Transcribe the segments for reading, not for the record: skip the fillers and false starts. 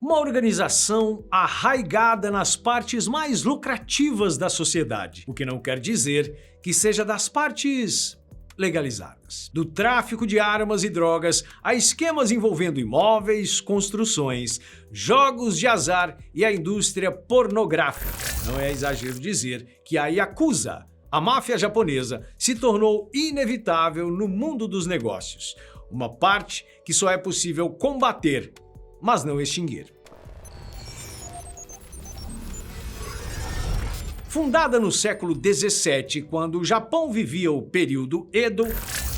uma organização arraigada nas partes mais lucrativas da sociedade, o que não quer dizer que seja das partes legalizadas. Do tráfico de armas e drogas a esquemas envolvendo imóveis, construções, jogos de azar e a indústria pornográfica. Não é exagero dizer que a Yakuza, a máfia japonesa, se tornou inevitável no mundo dos negócios, uma parte que só é possível combater, mas não extinguir. Fundada no século XVII, quando o Japão vivia o período Edo,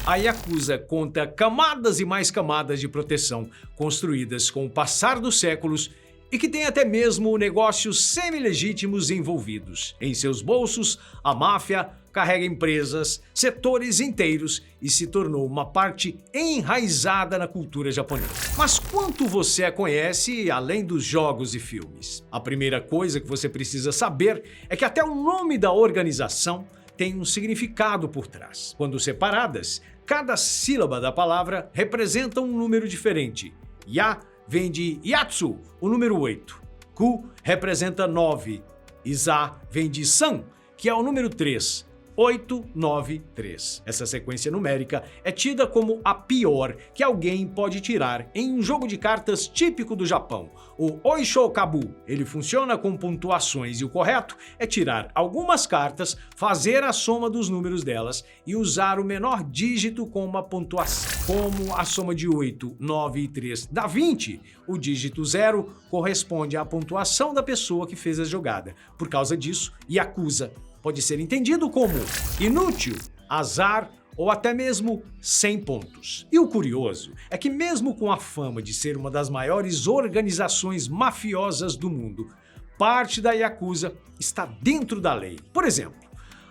a Yakuza conta camadas e mais camadas de proteção construídas com o passar dos séculos e que tem até mesmo negócios semi-legítimos envolvidos. Em seus bolsos, a máfia carrega empresas, setores inteiros e se tornou uma parte enraizada na cultura japonesa. Mas quanto você a conhece além dos jogos e filmes? A primeira coisa que você precisa saber é que até o nome da organização tem um significado por trás. Quando separadas, cada sílaba da palavra representa um número diferente. Ya vem de Yatsu, o número 8. Ku representa 9. E Za vem de San, que é o número 3. 893. Essa sequência numérica é tida como a pior que alguém pode tirar em um jogo de cartas típico do Japão, o Oishokabu. Ele funciona com pontuações e o correto é tirar algumas cartas, fazer a soma dos números delas e usar o menor dígito com uma pontuação. Como a soma de 8, 9 e 3 dá 20, o dígito 0 corresponde à pontuação da pessoa que fez a jogada. Por causa disso, Yakuza pode ser entendido como inútil, azar ou até mesmo 100 pontos. E o curioso é que mesmo com a fama de ser uma das maiores organizações mafiosas do mundo, parte da Yakuza está dentro da lei. Por exemplo,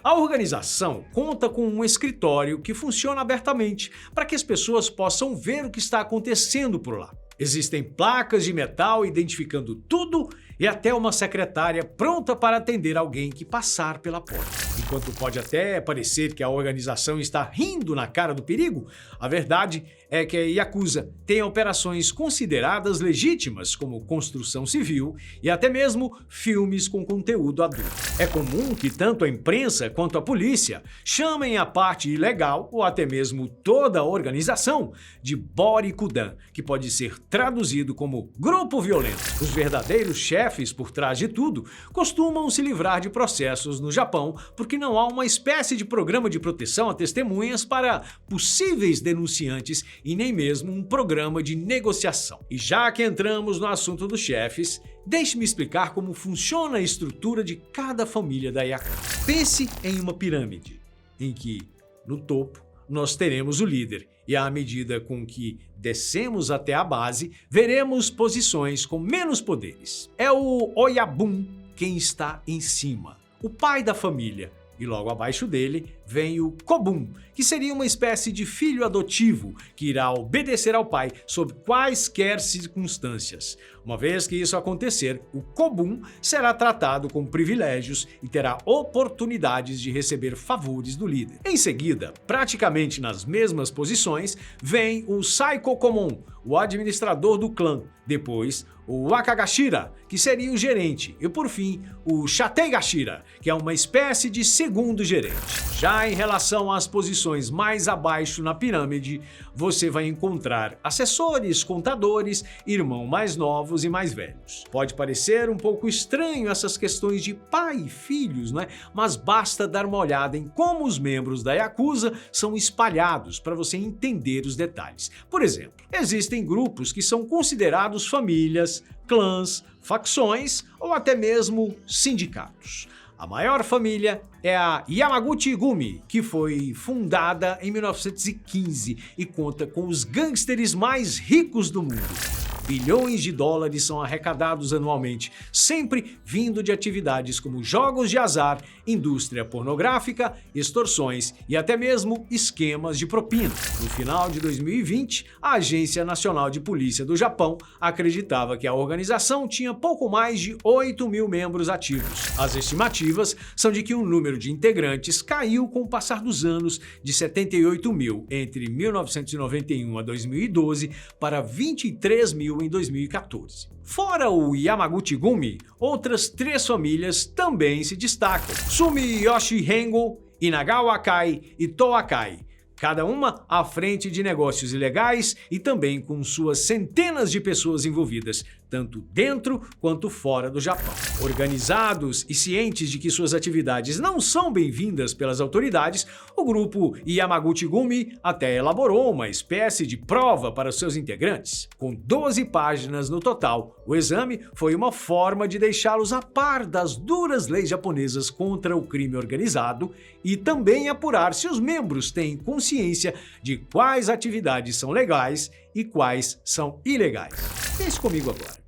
a organização conta com um escritório que funciona abertamente para que as pessoas possam ver o que está acontecendo por lá. Existem placas de metal identificando tudo e até uma secretária pronta para atender alguém que passar pela porta. Enquanto pode até parecer que a organização está rindo na cara do perigo, a verdade é que a Yakuza tem operações consideradas legítimas, como construção civil e até mesmo filmes com conteúdo adulto. É comum que tanto a imprensa quanto a polícia chamem a parte ilegal, ou até mesmo toda a organização, de Borikudan, que pode ser traduzido como grupo violento. Os verdadeiros chefes por trás de tudo costumam se livrar de processos no Japão porque não há uma espécie de programa de proteção a testemunhas para possíveis denunciantes e nem mesmo um programa de negociação. E já que entramos no assunto dos chefes, deixe-me explicar como funciona a estrutura de cada família da Yakuza. Pense em uma pirâmide, em que, no topo, nós teremos o líder, e à medida com que descemos até a base, veremos posições com menos poderes. É o Oyabun quem está em cima, o pai da família, e logo abaixo dele vem o Kobun, que seria uma espécie de filho adotivo que irá obedecer ao pai sob quaisquer circunstâncias. Uma vez que isso acontecer, o Kobun será tratado com privilégios e terá oportunidades de receber favores do líder. Em seguida, praticamente nas mesmas posições, vem o Saikokomon, o administrador do clã, depois o Wakagashira, que seria o gerente, e por fim o Shateigashira, que é uma espécie de segundo gerente. Já em relação às posições mais abaixo na pirâmide, você vai encontrar assessores, contadores, irmãos mais novos e mais velhos. Pode parecer um pouco estranho essas questões de pai e filhos, não é? Mas basta dar uma olhada em como os membros da Yakuza são espalhados para você entender os detalhes. Por exemplo, existem grupos que são considerados famílias, clãs, facções ou até mesmo sindicatos. A maior família é a Yamaguchi-gumi, que foi fundada em 1915 e conta com os gangsters mais ricos do mundo. Bilhões de dólares são arrecadados anualmente, sempre vindo de atividades como jogos de azar, indústria pornográfica, extorsões e até mesmo esquemas de propina. No final de 2020, a Agência Nacional de Polícia do Japão acreditava que a organização tinha pouco mais de 8 mil membros ativos. As estimativas são de que o número de integrantes caiu com o passar dos anos de 78 mil entre 1991 a 2012 para 23 mil lançado em 2014. Fora o Yamaguchi-gumi, outras 3 famílias também se destacam: Sumiyoshi Rengo, Inagawa-kai e Towa-kai, cada uma à frente de negócios ilegais e também com suas centenas de pessoas envolvidas, tanto dentro quanto fora do Japão. Organizados e cientes de que suas atividades não são bem-vindas pelas autoridades, o grupo Yamaguchi-gumi até elaborou uma espécie de prova para seus integrantes. Com 12 páginas no total, o exame foi uma forma de deixá-los a par das duras leis japonesas contra o crime organizado e também apurar se os membros têm consciência de quais atividades são legais e quais são ilegais. Pense comigo agora.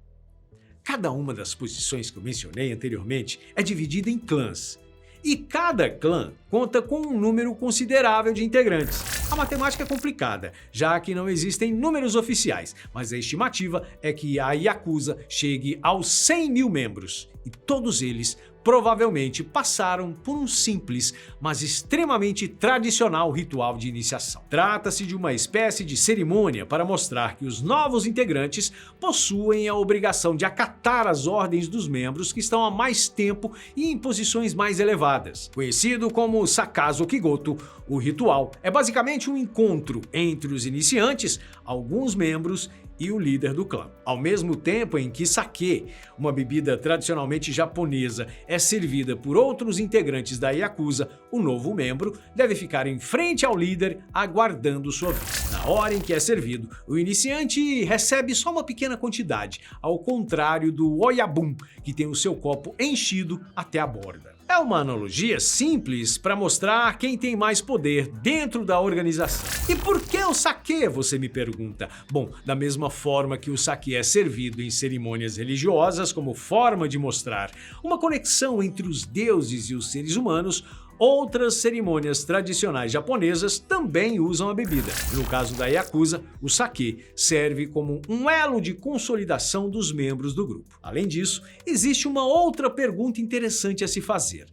Cada uma das posições que eu mencionei anteriormente é dividida em clãs, e cada clã conta com um número considerável de integrantes. A matemática é complicada, já que não existem números oficiais, mas a estimativa é que a Yakuza chegue aos 100 mil membros, e todos eles provavelmente passaram por um simples, mas extremamente tradicional ritual de iniciação. Trata-se de uma espécie de cerimônia para mostrar que os novos integrantes possuem a obrigação de acatar as ordens dos membros que estão há mais tempo e em posições mais elevadas. Conhecido como Sakazu Kigoto, o ritual é basicamente um encontro entre os iniciantes, alguns membros e o líder do clã. Ao mesmo tempo em que sake, uma bebida tradicionalmente japonesa, é servida por outros integrantes da Yakuza, o novo membro deve ficar em frente ao líder aguardando sua vez. Na hora em que é servido, o iniciante recebe só uma pequena quantidade, ao contrário do Oyabun, que tem o seu copo enchido até a borda. É uma analogia simples para mostrar quem tem mais poder dentro da organização. E por que o sake, você me pergunta? Bom, da mesma forma que o sake é servido em cerimônias religiosas como forma de mostrar uma conexão entre os deuses e os seres humanos, outras cerimônias tradicionais japonesas também usam a bebida. No caso da Yakuza, o sake serve como um elo de consolidação dos membros do grupo. Além disso, existe uma outra pergunta interessante a se fazer: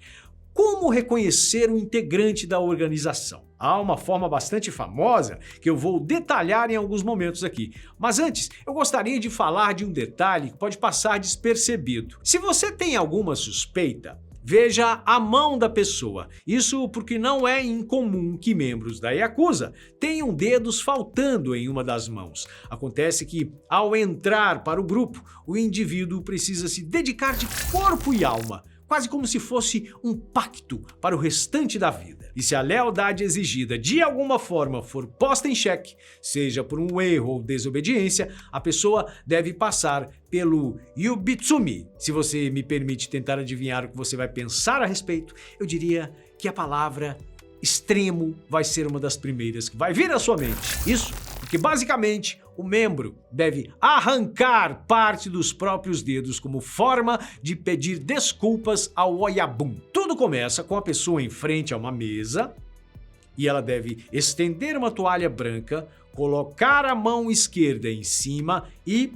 como reconhecer um integrante da organização? Há uma forma bastante famosa que eu vou detalhar em alguns momentos aqui. Mas antes, eu gostaria de falar de um detalhe que pode passar despercebido. Se você tem alguma suspeita, veja a mão da pessoa. Isso porque não é incomum que membros da Yakuza tenham dedos faltando em uma das mãos. Acontece que, ao entrar para o grupo, o indivíduo precisa se dedicar de corpo e alma, quase como se fosse um pacto para o restante da vida. E se a lealdade exigida de alguma forma for posta em xeque, seja por um erro ou desobediência, a pessoa deve passar pelo Yubitsumi. Se você me permite tentar adivinhar o que você vai pensar a respeito, eu diria que a palavra extremo vai ser uma das primeiras que vai vir à sua mente. Isso porque basicamente o membro deve arrancar parte dos próprios dedos como forma de pedir desculpas ao Oyabun. Tudo começa com a pessoa em frente a uma mesa e ela deve estender uma toalha branca, colocar a mão esquerda em cima e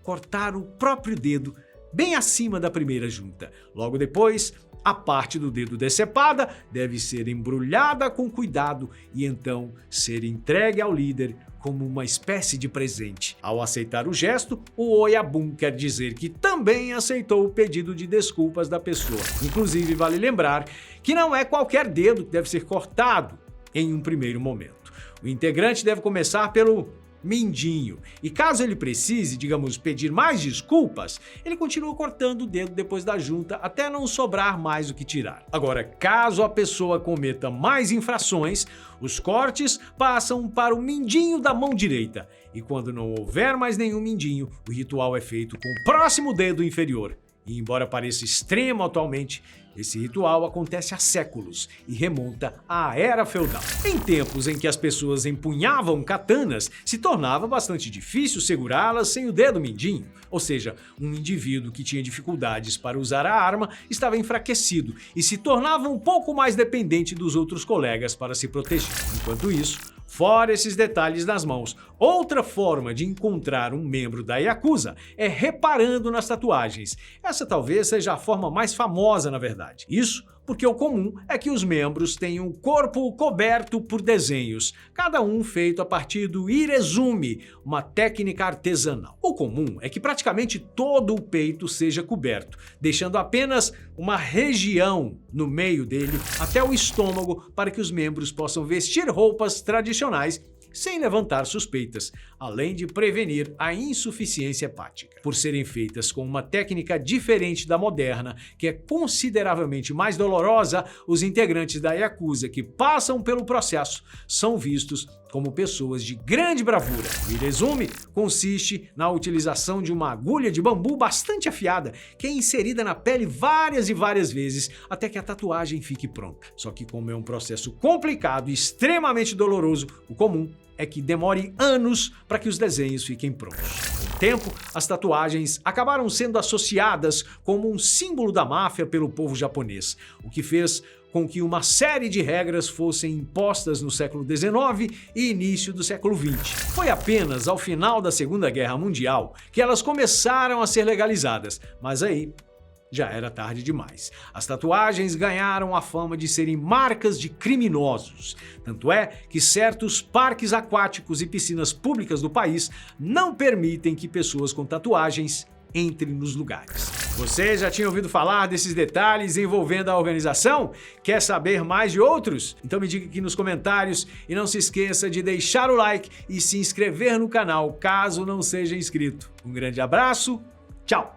cortar o próprio dedo bem acima da primeira junta. Logo depois, a parte do dedo decepada deve ser embrulhada com cuidado e então ser entregue ao líder como uma espécie de presente. Ao aceitar o gesto, o Oyabun quer dizer que também aceitou o pedido de desculpas da pessoa. Inclusive, vale lembrar que não é qualquer dedo que deve ser cortado em um primeiro momento. O integrante deve começar pelo mindinho. E caso ele precise, digamos, pedir mais desculpas, ele continua cortando o dedo depois da junta até não sobrar mais o que tirar. Agora, caso a pessoa cometa mais infrações, os cortes passam para o mindinho da mão direita. E quando não houver mais nenhum mindinho, o ritual é feito com o próximo dedo inferior. E embora pareça extremo atualmente, esse ritual acontece há séculos e remonta à Era Feudal. Em tempos em que as pessoas empunhavam katanas, se tornava bastante difícil segurá-las sem o dedo mindinho. Ou seja, um indivíduo que tinha dificuldades para usar a arma estava enfraquecido e se tornava um pouco mais dependente dos outros colegas para se proteger. Enquanto isso, fora esses detalhes nas mãos, outra forma de encontrar um membro da Yakuza é reparando nas tatuagens. Essa talvez seja a forma mais famosa, na verdade. Isso porque o comum é que os membros tenham o corpo coberto por desenhos, cada um feito a partir do irezumi, uma técnica artesanal. O comum é que praticamente todo o peito seja coberto, deixando apenas uma região no meio dele até o estômago para que os membros possam vestir roupas tradicionais sem levantar suspeitas, além de prevenir a insuficiência hepática. Por serem feitas com uma técnica diferente da moderna, que é consideravelmente mais dolorosa, os integrantes da Yakuza que passam pelo processo são vistos como pessoas de grande bravura. O irezumi consiste na utilização de uma agulha de bambu bastante afiada, que é inserida na pele várias e várias vezes até que a tatuagem fique pronta. Só que como é um processo complicado e extremamente doloroso, o comum é que demore anos para que os desenhos fiquem prontos. Com o tempo, as tatuagens acabaram sendo associadas como um símbolo da máfia pelo povo japonês, o que fez com que uma série de regras fossem impostas no século XIX e início do século XX. Foi apenas ao final da Segunda Guerra Mundial que elas começaram a ser legalizadas, mas aí já era tarde demais. As tatuagens ganharam a fama de serem marcas de criminosos. Tanto é que certos parques aquáticos e piscinas públicas do país não permitem que pessoas com tatuagens entrem nos lugares. Você já tinha ouvido falar desses detalhes envolvendo a organização? Quer saber mais de outros? Então me diga aqui nos comentários e não se esqueça de deixar o like e se inscrever no canal caso não seja inscrito. Um grande abraço, tchau!